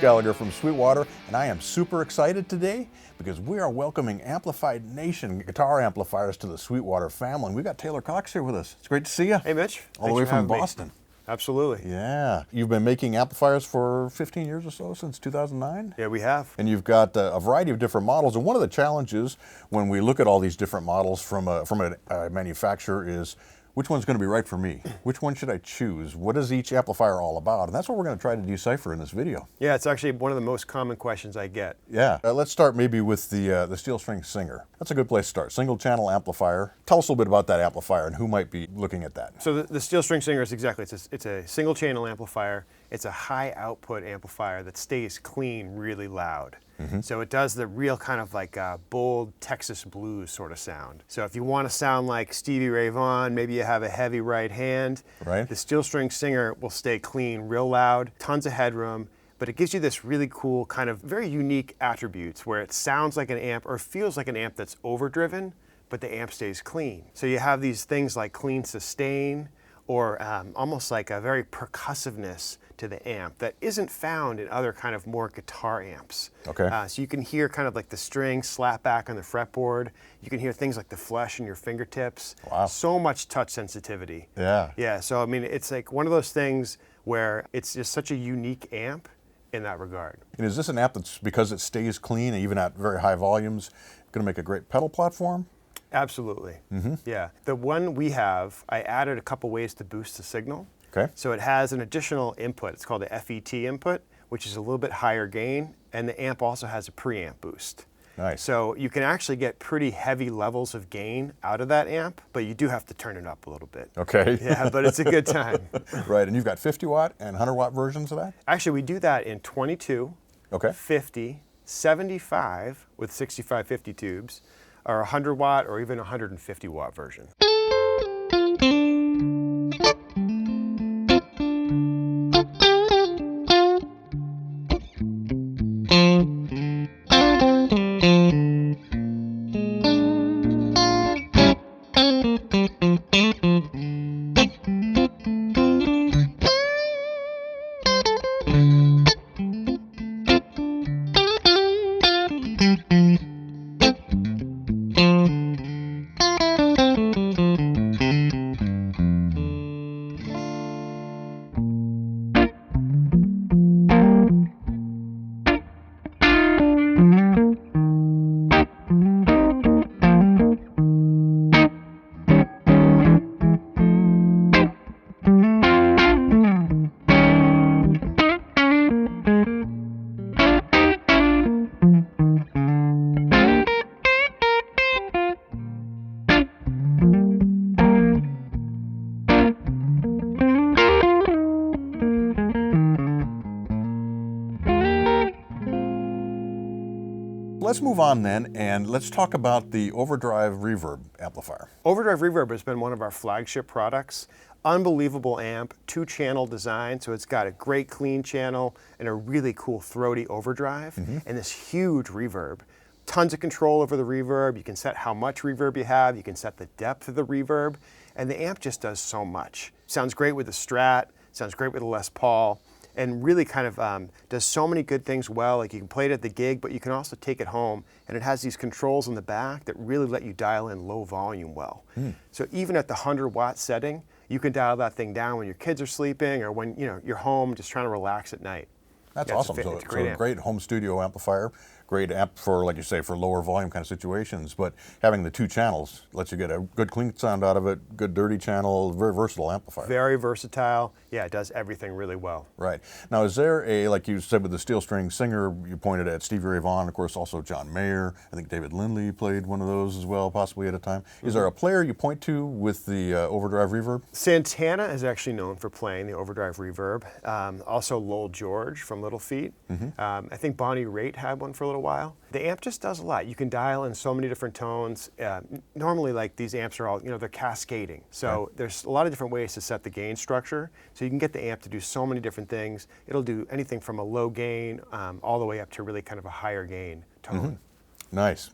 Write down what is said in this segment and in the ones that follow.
Mitch Gallagher from Sweetwater, and I am super excited today because we are welcoming Amplified Nation guitar amplifiers to the Sweetwater family. And we've got Taylor Cox here with us. It's great to see you. Hey, Mitch. All the way from Boston. Absolutely. Yeah. You've been making amplifiers for 15 years or so, since 2009? Yeah, we have. And you've got a variety of different models. And one of the challenges when we look at all these different models from a manufacturer is, which one's going to be right for me? Which one should I choose? What is each amplifier all about? And that's what we're going to try to decipher in this video. Yeah, it's actually one of the most common questions I get. Yeah. Let's start maybe with the Steel String Singer. That's a good place to start. Single channel amplifier. Tell us a little bit about that amplifier and who might be looking at that. So the Steel String Singer is exactly, it's a single channel amplifier. It's a high output amplifier that stays clean really loud. So it does the real kind of like bold Texas blues sort of sound. So if you want to sound like Stevie Ray Vaughan, maybe you have a heavy right hand, right. The Steel String Singer will stay clean, real loud, tons of headroom, but it gives you this really cool kind of very unique attributes where it sounds like an amp or feels like an amp that's overdriven, but the amp stays clean. So you have these things like clean sustain, or almost like a very percussiveness to the amp that isn't found in other kind of more guitar amps. Okay. So you can hear kind of like the string slap back on the fretboard. You can hear things like the flesh in your fingertips. Wow. So much touch sensitivity. Yeah. Yeah, so I mean, it's like one of those things where it's just such a unique amp in that regard. And is this an amp that's, because it stays clean, even at very high volumes, going to make a great pedal platform? Absolutely. Yeah. The one we have, I added a couple ways to boost the signal. Okay. So it has an additional input. It's called a FET input, which is a little bit higher gain, and the amp also has a preamp boost. Nice. So you can actually get pretty heavy levels of gain out of that amp, but you do have to turn it up a little bit. Okay. Yeah, but it's a good time. Right, and you've got 50 watt and 100 watt versions of that? Actually, we do that in 22, Okay. 50, 75 with 6550 tubes, or 100 watt or even 150 watt version. Let's move on then, and let's talk about the Overdrive Reverb amplifier. Overdrive Reverb has been one of our flagship products. Unbelievable amp, 2-channel design, so it's got a great clean channel and a really cool throaty overdrive, and this huge reverb. Tons of control over the reverb. You can set how much reverb you have, you can set the depth of the reverb, and the amp just does so much. Sounds great with the Strat, sounds great with the Les Paul, and really kind of does so many good things well. Like you can play it at the gig, but you can also take it home, and it has these controls in the back that really let you dial in low volume well. So even at the 100 watt setting, you can dial that thing down when your kids are sleeping or when you're home just trying to relax at night. That's Yeah, awesome. it's So a a great home studio amplifier, great amp for, like you say, for lower volume kind of situations, but having the 2 channels lets you get a good clean sound out of it, good dirty channel, very versatile amplifier. Very versatile. Yeah, it does everything really well. Right. Now, is there a, like you said with the Steel String Singer, you pointed at Stevie Ray Vaughan, of course, also John Mayer. I think David Lindley played one of those as well, possibly at a time. Is there a player you point to with the Overdrive Reverb? Santana is actually known for playing the Overdrive Reverb. Also Lowell George from Little Feat. I think Bonnie Raitt had one for a little while. The amp just does a lot. You can dial in so many different tones. Normally, like these amps are all, they're cascading. So there's a lot of different ways to set the gain structure. So you can get the amp to do so many different things. It'll do anything from a low gain all the way up to really kind of a higher gain tone. Nice.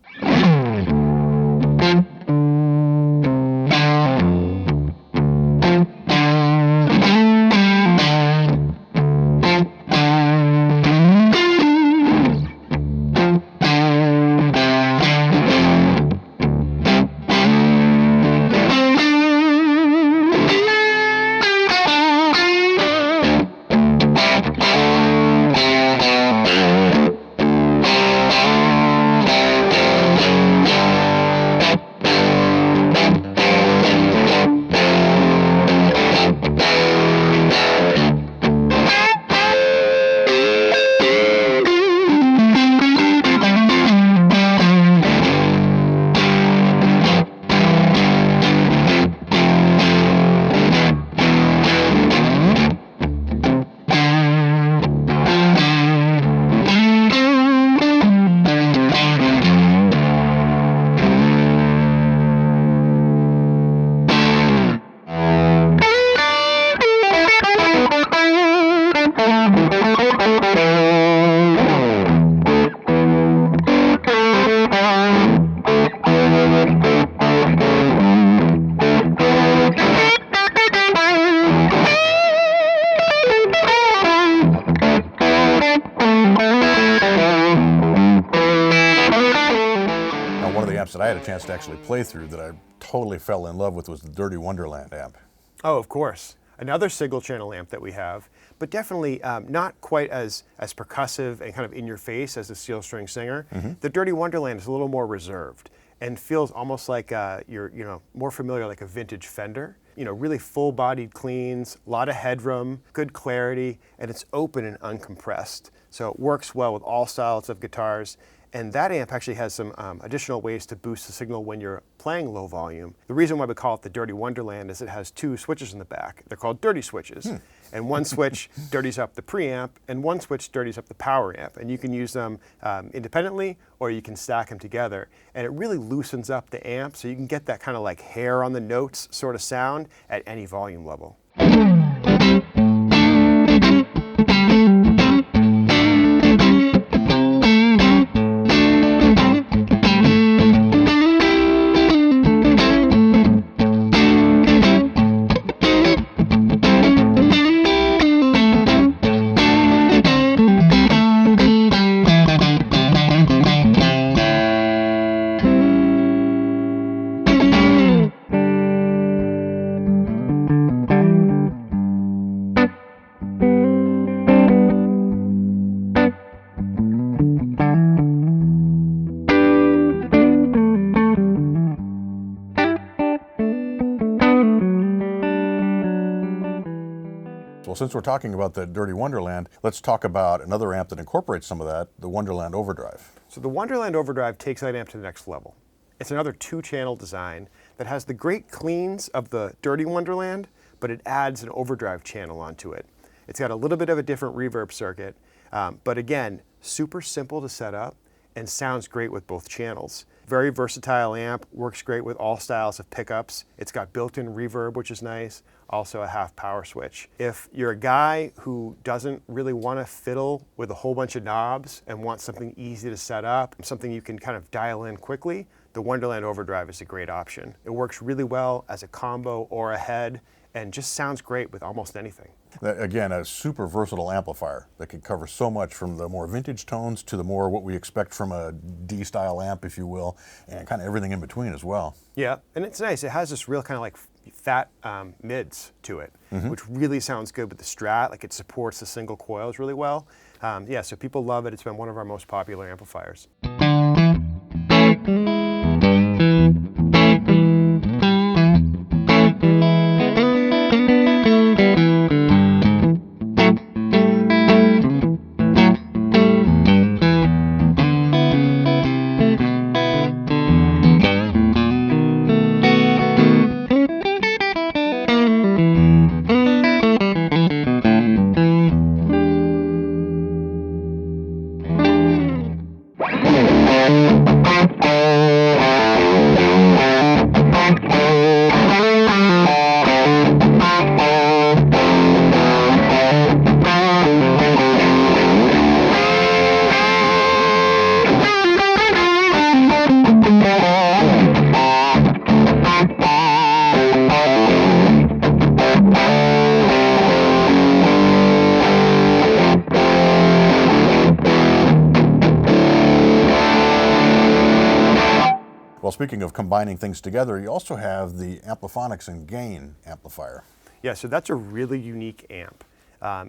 that I had a chance to actually play through that I totally fell in love with was the Dirty Wonderland amp. Oh, of course. Another single channel amp that we have, but definitely not quite as percussive and kind of in your face as the Steel String Singer. The Dirty Wonderland is a little more reserved and feels almost like you're more familiar like a vintage Fender. Really full-bodied cleans, a lot of headroom, good clarity, and it's open and uncompressed. So it works well with all styles of guitars. And that amp actually has some additional ways to boost the signal when you're playing low volume. The reason why we call it the Dirty Wonderland is it has two switches in the back. They're called dirty switches. And one switch dirties up the preamp, and one switch dirties up the power amp. And you can use them independently, or you can stack them together. And it really loosens up the amp, so you can get that kind of like hair on the notes sort of sound at any volume level. Well, since we're talking about the Dirty Wonderland, let's talk about another amp that incorporates some of that, the Wonderland Overdrive. So the Wonderland Overdrive takes that amp to the next level. It's another two-channel design that has the great cleans of the Dirty Wonderland, but it adds an overdrive channel onto it. It's got a little bit of a different reverb circuit, but again, super simple to set up and sounds great with both channels. Very versatile amp, works great with all styles of pickups. It's got built-in reverb, which is nice, also a half power switch. If you're a guy who doesn't really want to fiddle with a whole bunch of knobs and wants something easy to set up, something you can kind of dial in quickly, the Wonderland Overdrive is a great option. It works really well as a combo or a head, and just sounds great with almost anything. Again, a super versatile amplifier that can cover so much from the more vintage tones to the more what we expect from a D-style amp, if you will, and kind of everything in between as well. Yeah, and it's nice. It has this real kind of like fat mids to it, which really sounds good with the Strat. Like it supports the single coils really well. Yeah, so people love it. It's been one of our most popular amplifiers. Well, speaking of combining things together, you also have the Ampliphonix Gain amplifier. Yeah, so that's a really unique amp.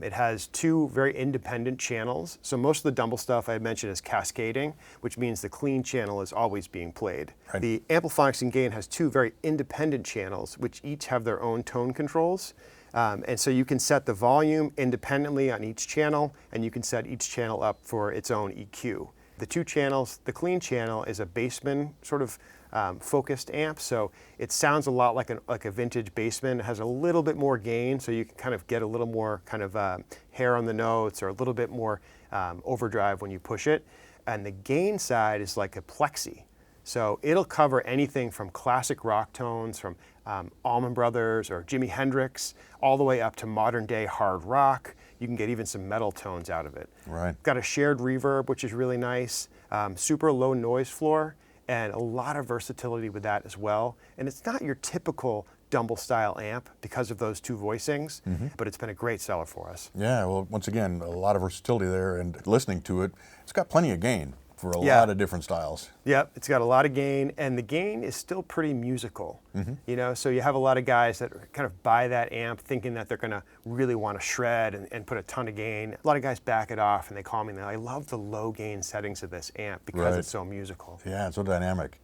It has two very independent channels. So most of the Dumble stuff I had mentioned is cascading, which means the clean channel is always being played. Right. The Ampliphonix Gain has two very independent channels, which each have their own tone controls. And so you can set the volume independently on each channel, and you can set each channel up for its own EQ. The two channels, the clean channel is a Bassman sort of focused amp, so it sounds a lot like a vintage Bassman. It has a little bit more gain, so you can kind of get a little more kind of hair on the notes or a little bit more overdrive when you push it. And the gain side is like a plexi. So it'll cover anything from classic rock tones, from Allman Brothers or Jimi Hendrix, all the way up to modern day hard rock. You can get even some metal tones out of it. Right. Got a shared reverb, which is really nice, super low noise floor, and a lot of versatility with that as well. And it's not your typical Dumble style amp because of those two voicings, but it's been a great seller for us. Yeah, well, once again, a lot of versatility there, and listening to it, it's got plenty of gain. for a lot of different styles. Yep, it's got a lot of gain, and the gain is still pretty musical. You know, so you have a lot of guys that kind of buy that amp thinking that they're gonna really want to shred and put a ton of gain. A lot of guys back it off and they call me and they're like, I love the low gain settings of this amp because it's so musical. Yeah, it's so dynamic.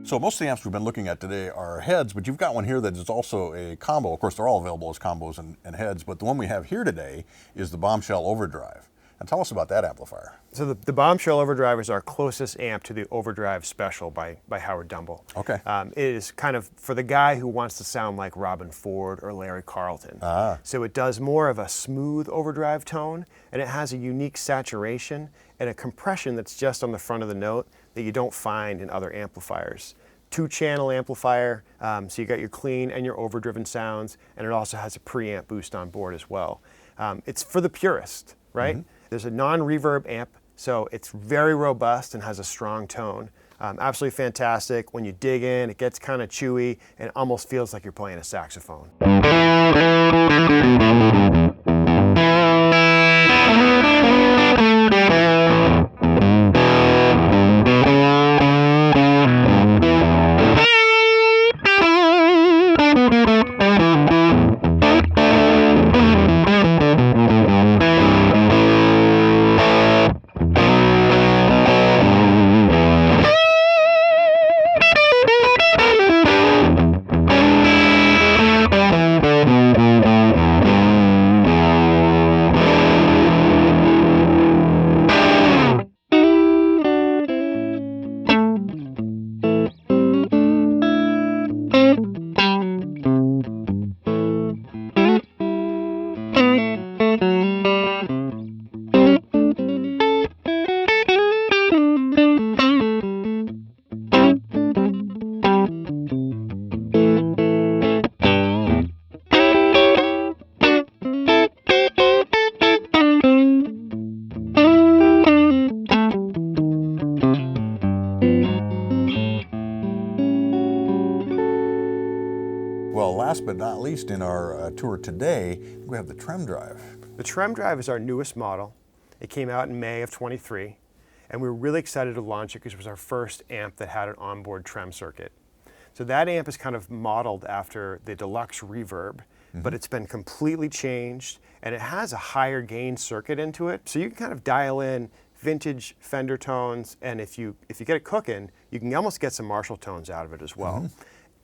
So most of the amps we've been looking at today are heads, but you've got one here that is also a combo. Of course, they're all available as combos and heads, but the one we have here today is the Bombshell Overdrive. And tell us about that amplifier. So the Bombshell Overdrive is our closest amp to the Overdrive Special by Howard Dumble. Okay. It is kind of for the guy who wants to sound like Robin Ford or Larry Carlton. So it does more of a smooth overdrive tone, and it has a unique saturation and a compression that's just on the front of the note that you don't find in other amplifiers. 2-channel amplifier, so you got your clean and your overdriven sounds, and it also has a preamp boost on board as well. It's for the purist, right? There's a non-reverb amp, so it's very robust and has a strong tone. Absolutely fantastic. When you dig in, it gets kind of chewy and almost feels like you're playing a saxophone. Well, last but not least in our tour today, we have the Trem-Drive. The Trem-Drive is our newest model. It came out in May of 23, and we were really excited to launch it because it was our first amp that had an onboard trem circuit. So that amp is kind of modeled after the Deluxe Reverb, but it's been completely changed, and it has a higher gain circuit into it. So you can kind of dial in vintage Fender tones, and if you get it cooking, you can almost get some Marshall tones out of it as well.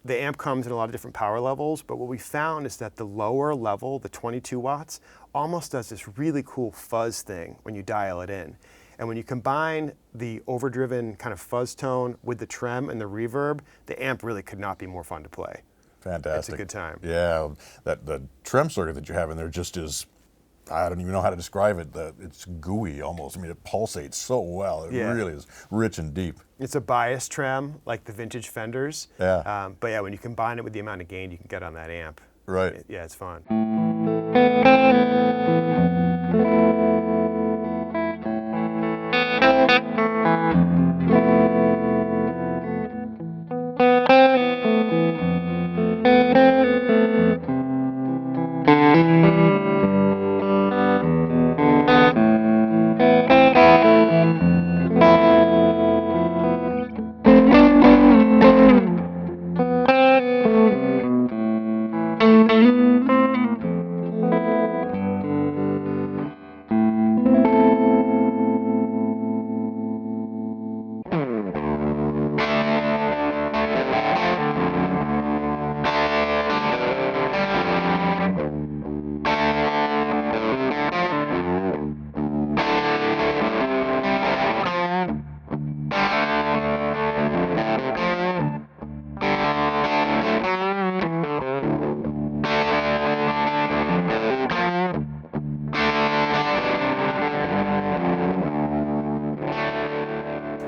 The amp comes in a lot of different power levels, but what we found is that the lower level, the 22 watts, almost does this really cool fuzz thing when you dial it in. And when you combine the overdriven kind of fuzz tone with the trem and the reverb, the amp really could not be more fun to play. Fantastic. It's a good time. Yeah, the trem circuit that you have in there just is, I don't even know how to describe it. It's gooey almost. I mean, it pulsates so well. It really is rich and deep. It's a bias trem, like the vintage Fenders. Yeah. But yeah, when you combine it with the amount of gain you can get on that amp, right. yeah, it's fun.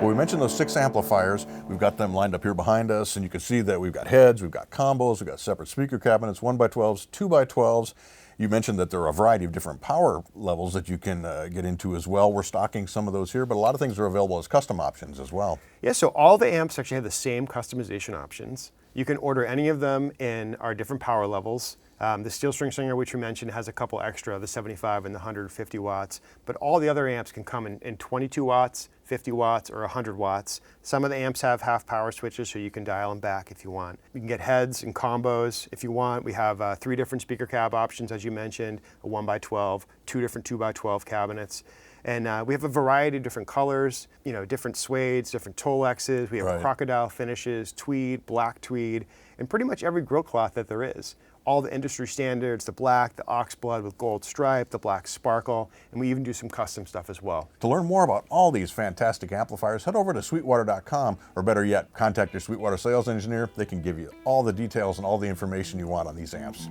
Well, we mentioned those 6 amplifiers. We've got them lined up here behind us, and you can see that we've got heads, we've got combos, we've got separate speaker cabinets, 1x12s, 2x12s. You mentioned that there are a variety of different power levels that you can get into as well. We're stocking some of those here, but a lot of things are available as custom options as well. Yeah, so all the amps actually have the same customization options. You can order any of them in our different power levels. The Steel String Singer, which we mentioned, has a couple extra, the 75 and the 150 watts, but all the other amps can come in 22 watts, 50 watts, or 100 watts. Some of the amps have half power switches, so you can dial them back if you want. You can get heads and combos if you want. We have 3 different speaker cab options, as you mentioned, a 1x12, 2 different 2x12 cabinets. And we have a variety of different colors, you know, different suedes, different Tolexes. We have crocodile finishes, tweed, black tweed, and pretty much every grill cloth that there is. All the industry standards, the black, the oxblood with gold stripe, the black sparkle, and we even do some custom stuff as well. To learn more about all these fantastic amplifiers, head over to sweetwater.com, or better yet, contact your Sweetwater sales engineer. They can give you all the details and all the information you want on these amps.